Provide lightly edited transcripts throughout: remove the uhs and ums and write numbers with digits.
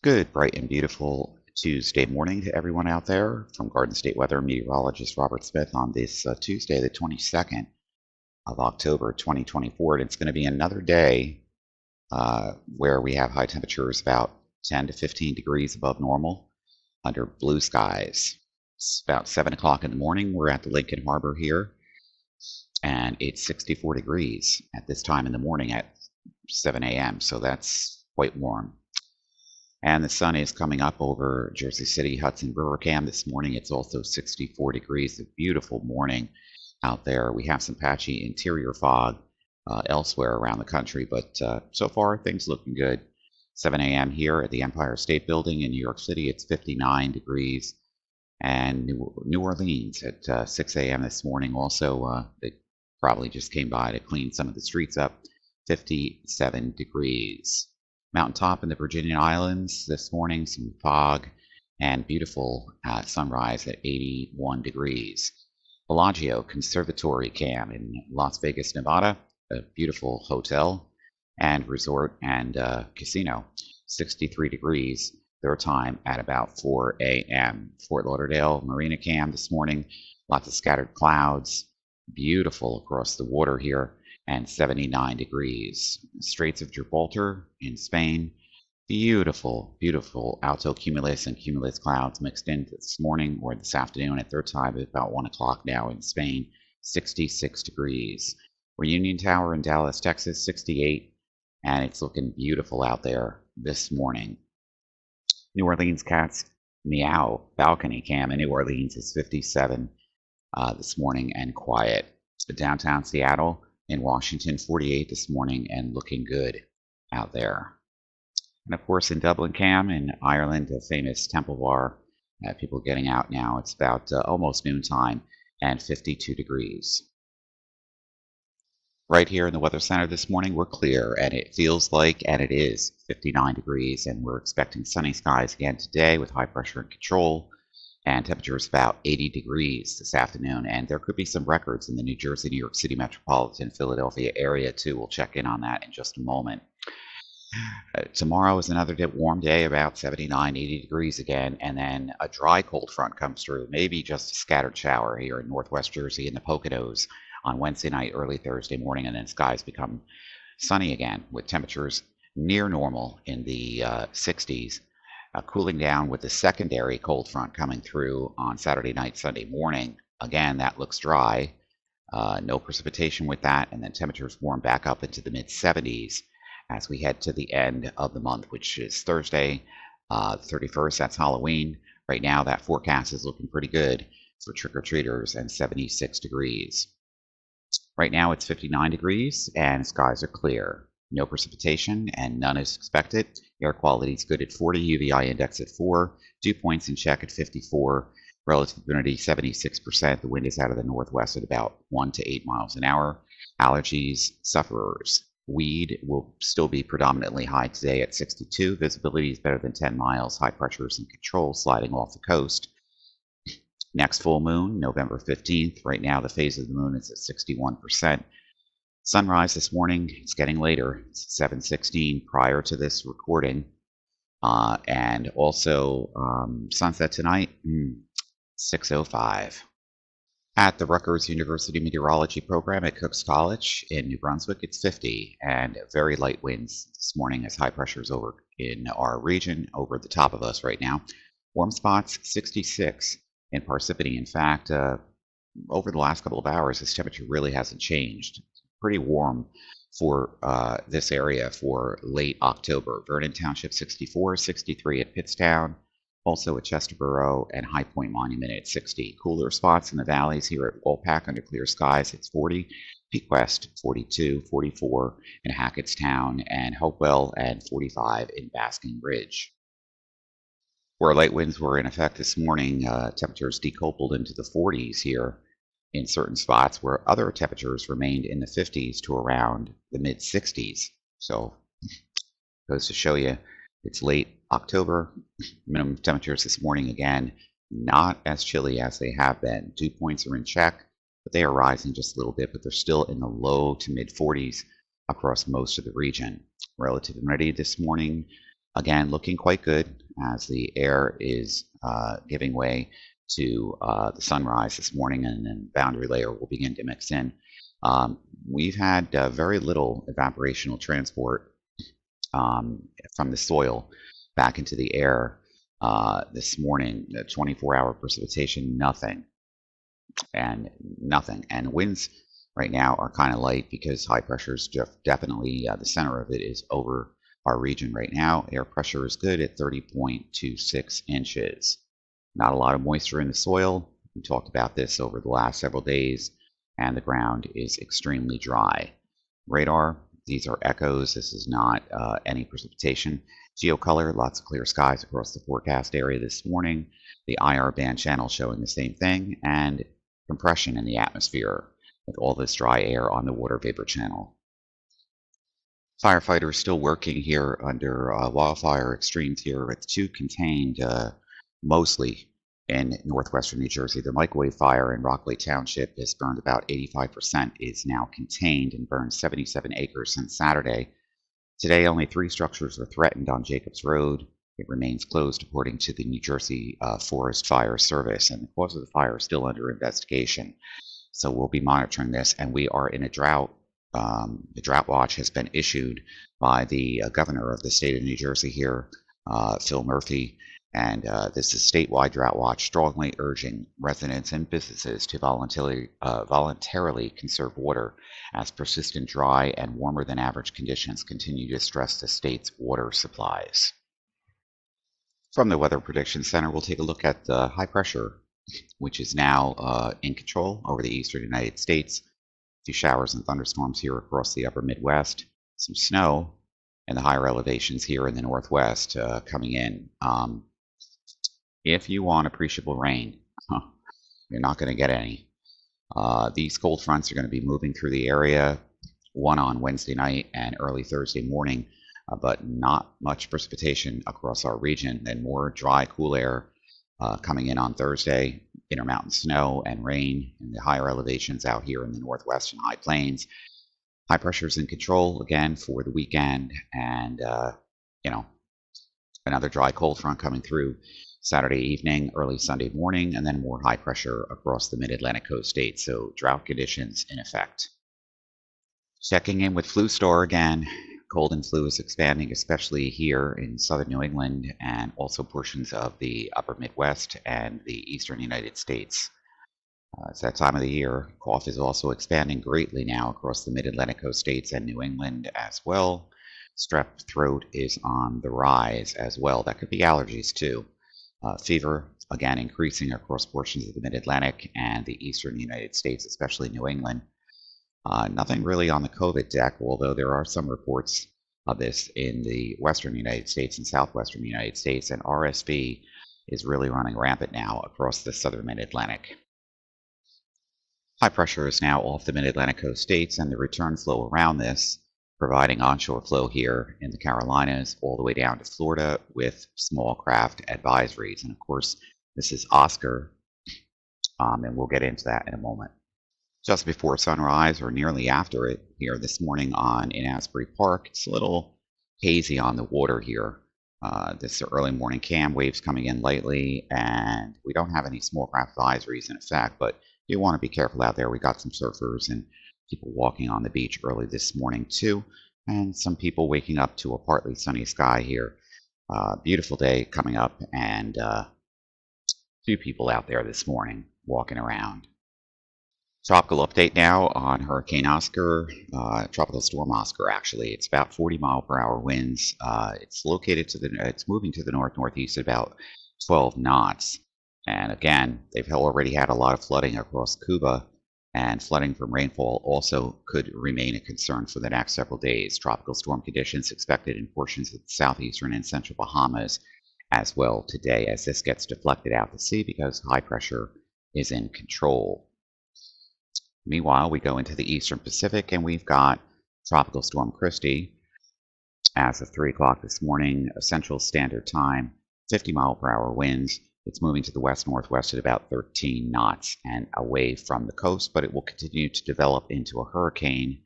Good, bright and beautiful Tuesday morning to everyone out there. From Garden State Weather Meteorologist Robert Smith on this Tuesday, the 22nd of October, 2024. And it's going to be another day where we have high temperatures about 10 to 15 degrees above normal under blue skies. It's about 7 o'clock in the morning. We're at the Lincoln Harbor here, and it's 64 degrees at this time in the morning at 7 a.m., so that's quite warm. And the sun is coming up over Jersey City, Hudson River Cam this morning. It's also 64 degrees, a beautiful morning out there. We have some patchy interior fog elsewhere around the country, but so far things looking good. 7 a.m. here at the Empire State Building in New York City, it's 59 degrees. And New Orleans at 6 a.m. this morning also, they probably just came by to clean some of the streets up, 57 degrees. Mountaintop in the Virginian Islands this morning, some fog and beautiful sunrise at 81 degrees. Bellagio Conservatory Cam in Las Vegas, Nevada, a beautiful hotel and resort and casino, 63 degrees, their time at about 4 a.m. Fort Lauderdale Marina Cam this morning, lots of scattered clouds, beautiful across the water here, and 79 degrees. Straits of Gibraltar in Spain, beautiful, beautiful alto cumulus and cumulus clouds mixed in this morning or this afternoon at their time at about 1 o'clock now in Spain, 66 degrees. Reunion Tower in Dallas, Texas, 68, and it's looking beautiful out there this morning. New Orleans Cats Meow Balcony Cam in New Orleans is 57 this morning and quiet. Downtown Seattle in Washington, 48 this morning and looking good out there. And of course in Dublin Cam in Ireland, the famous Temple Bar, people getting out now. It's about almost noontime and 52 degrees. Right here in the Weather Center this morning, we're clear, and it feels like, and it is, 59 degrees, and we're expecting sunny skies again today with high pressure and control, and temperatures about 80 degrees this afternoon, and there could be some records in the New Jersey, New York City metropolitan, Philadelphia area too. We'll check in on that in just a moment. Tomorrow is another warm day, about 79, 80 degrees again, and then a dry cold front comes through, maybe just a scattered shower here in northwest Jersey and the Poconos on Wednesday night, early Thursday morning, and then skies become sunny again with temperatures near normal in the 60s, cooling down with the secondary cold front coming through on Saturday night, Sunday morning. Again, that looks dry, no precipitation with that, and then temperatures warm back up into the mid-70s as we head to the end of the month, which is Thursday, 31st. That's Halloween. Right now, that forecast is looking pretty good for trick-or-treaters and 76 degrees. Right now it's 59 degrees and skies are clear. No precipitation and none is expected. Air quality is good at 40, UVI index at 4, dew points in check at 54, relative humidity 76%. The wind is out of the northwest at about 1 to 8 miles an hour. Allergies, sufferers. Weed will still be predominantly high today at 62. Visibility is better than 10 miles. High pressures and control sliding off the coast. Next full moon, November 15th. Right now, the phase of the moon is at 61%. Sunrise this morning, it's getting later. It's 7:16 prior to this recording. And also sunset tonight, 6:05. At the Rutgers University Meteorology Program at Cooks College in New Brunswick, it's 50 and very light winds this morning as high pressures over in our region over the top of us right now. Warm spots, 66. In Parsippany. In fact, over the last couple of hours, this temperature really hasn't changed. It's pretty warm for this area for late October. Vernon Township 64, 63 at Pittstown, also at Chesterborough and High Point Monument at 60. Cooler spots in the valleys here at Wolpack under clear skies, it's 40. Peak West 42, 44 in Hackettstown and Hopewell, and 45 in Basking Ridge. Where light winds were in effect this morning, temperatures decoupled into the 40s here in certain spots, where other temperatures remained in the 50s to around the mid-60s. So, goes to show you it's late October. Minimum temperatures this morning, again, not as chilly as they have been. Dew points are in check, but they are rising just a little bit, but they're still in the low to mid-40s across most of the region. Relative humidity this morning, Again, looking quite good as the air is giving way to the sunrise this morning, and then boundary layer will begin to mix in. We've had very little evaporational transport from the soil back into the air this morning. 24-hour precipitation, nothing, and nothing. And winds right now are kind of light because high pressure is definitely the center of it is over our region right now. Air pressure is good at 30.26 inches. Not a lot of moisture in the soil. We talked about this over the last several days, and the ground is extremely dry. Radar, these are echoes. This is not any precipitation. Geocolor, lots of clear skies across the forecast area this morning. The IR band channel showing the same thing, and compression in the atmosphere with all this dry air on the water vapor channel. Firefighters still working here under wildfire extremes here. It's too contained, mostly in northwestern New Jersey. The microwave fire in Rockaway Township has burned about 85%, is now contained and burned 77 acres since Saturday. Today, only 3 structures are threatened on Jacobs Road. It remains closed according to the New Jersey Forest Fire Service, and the cause of the fire is still under investigation. So we'll be monitoring this, and we are in a drought. The drought watch has been issued by the governor of the state of New Jersey here, Phil Murphy, and this is statewide drought watch, strongly urging residents and businesses to voluntarily conserve water as persistent dry and warmer than average conditions continue to stress the state's water supplies. From the Weather Prediction Center, we'll take a look at the high pressure, which is now in control over the eastern United States. A few showers and thunderstorms here across the upper Midwest, some snow in the higher elevations here in the Northwest coming in. If you want appreciable rain, you're not going to get any. These cold fronts are going to be moving through the area, one on Wednesday night and early Thursday morning, but not much precipitation across our region, and more dry, cool air coming in on Thursday. Intermountain snow and rain in the higher elevations out here in the Northwest and High Plains. High pressure's in control again for the weekend, and another dry cold front coming through Saturday evening, early Sunday morning, and then more high pressure across the mid-Atlantic coast states, so drought conditions in effect. Checking in with Flu Store again. Cold and flu is expanding, especially here in southern New England and also portions of the upper Midwest and the eastern United States. It's that time of the year. Cough is also expanding greatly now across the mid-Atlantic coast states and New England as well. Strep throat is on the rise as well. That could be allergies too. Fever, again, increasing across portions of the mid-Atlantic and the eastern United States, especially New England. Nothing really on the COVID deck, although there are some reports of this in the western United States and southwestern United States, and RSV is really running rampant now across the southern mid-Atlantic. High pressure is now off the mid-Atlantic coast states, and the return flow around this, providing onshore flow here in the Carolinas all the way down to Florida with small craft advisories. And of course, this is Oscar, and we'll get into that in a moment. Just before sunrise or nearly after it here this morning in Asbury Park, it's a little hazy on the water here. This early morning cam waves coming in lightly, and we don't have any small craft advisories in effect, but you want to be careful out there. We got some surfers and people walking on the beach early this morning too, and some people waking up to a partly sunny sky here. Beautiful day coming up, and a few people out there this morning walking around. Tropical update now on Hurricane Oscar, Tropical Storm Oscar. Actually, it's about 40-mile-per-hour winds. It's moving to the north-northeast at about 12 knots. And again, they've already had a lot of flooding across Cuba, and flooding from rainfall also could remain a concern for the next several days. Tropical storm conditions expected in portions of the southeastern and central Bahamas as well today, as this gets deflected out to sea because high pressure is in control. Meanwhile, we go into the eastern Pacific, and we've got Tropical Storm Christy as of 3 o'clock this morning, Central Standard Time, 50-mile-per-hour winds. It's moving to the west-northwest at about 13 knots and away from the coast, but it will continue to develop into a hurricane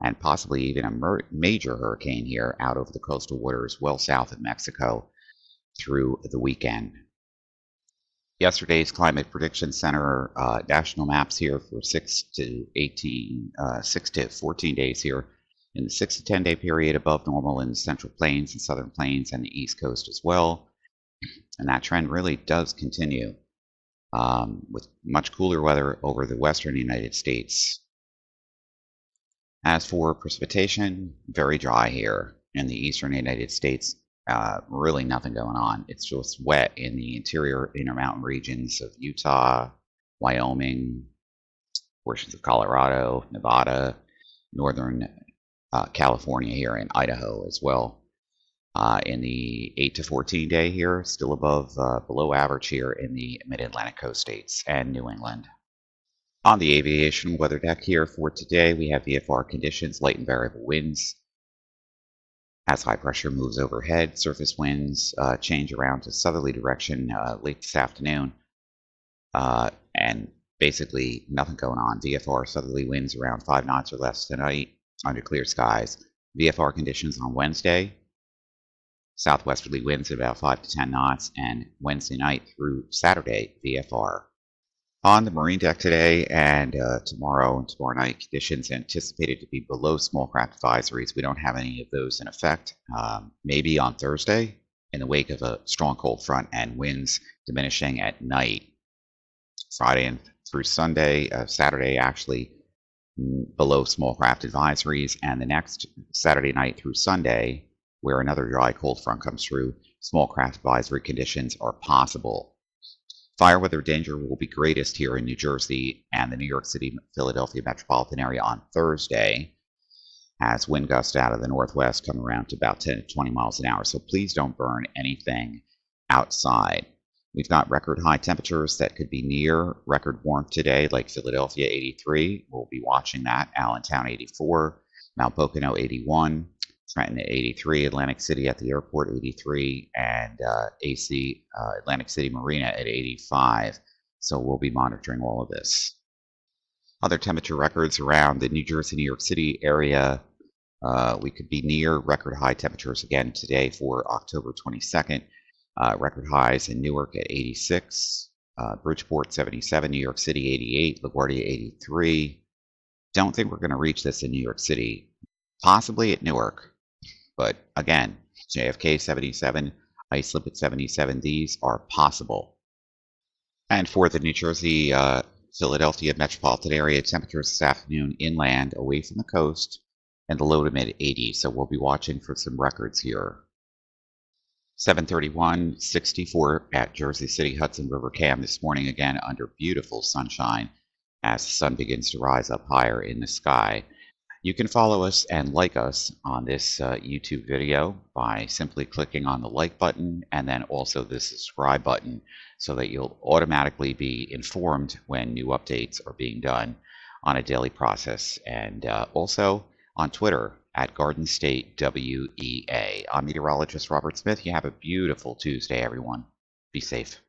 and possibly even a major hurricane here out over the coastal waters well south of Mexico through the weekend. Yesterday's Climate Prediction Center national maps here for 6 to 14 days here in the 6 to 10 day period above normal in the Central Plains and Southern Plains and the East Coast as well. And that trend really does continue with much cooler weather over the western United States. As for precipitation, very dry here in the eastern United States. Really nothing going on. It's just wet in the interior intermountain regions of Utah, Wyoming, portions of Colorado, Nevada, northern California here, and Idaho as well. In the 8 to 14 day here, still above below average here in the mid-Atlantic coast states and New England. On the aviation weather deck here for today, we have VFR conditions, light and variable winds. As high pressure moves overhead, surface winds change around to southerly direction late this afternoon. And basically nothing going on. VFR southerly winds around 5 knots or less tonight under clear skies. VFR conditions on Wednesday, southwesterly winds at about 5 to 10 knots, and Wednesday night through Saturday, VFR. On the marine deck today and tomorrow and tomorrow night, conditions anticipated to be below small craft advisories. We don't have any of those in effect. Maybe on Thursday, in the wake of a strong cold front and winds diminishing at night. Friday and through Sunday, Saturday actually below small craft advisories, and the next Saturday night through Sunday, where another dry cold front comes through, small craft advisory conditions are possible. Fire weather danger will be greatest here in New Jersey and the New York City, Philadelphia metropolitan area on Thursday, as wind gusts out of the northwest come around to about 10 to 20 miles an hour. So please don't burn anything outside. We've got record high temperatures that could be near record warmth today, like Philadelphia 83. We'll be watching that. Allentown 84, Mount Pocono 81. Trenton at 83, Atlantic City at the airport 83, and AC Atlantic City Marina at 85. So we'll be monitoring all of this. Other temperature records around the New Jersey, New York City area. We could be near record high temperatures again today for October 22nd. Record highs in Newark at 86, Bridgeport 77, New York City 88, LaGuardia 83. Don't think we're going to reach this in New York City. Possibly at Newark. But again, JFK 77, Islip at 77, these are possible. And for the New Jersey, Philadelphia metropolitan area, temperatures this afternoon inland away from the coast and the low to mid 80s. So we'll be watching for some records here. 731, 64 at Jersey City, Hudson River Cam this morning, again under beautiful sunshine as the sun begins to rise up higher in the sky. You can follow us and like us on this YouTube video by simply clicking on the like button and then also the subscribe button so that you'll automatically be informed when new updates are being done on a daily process. And also on Twitter at Garden State WEA. I'm meteorologist Robert Smith. You have a beautiful Tuesday, everyone. Be safe.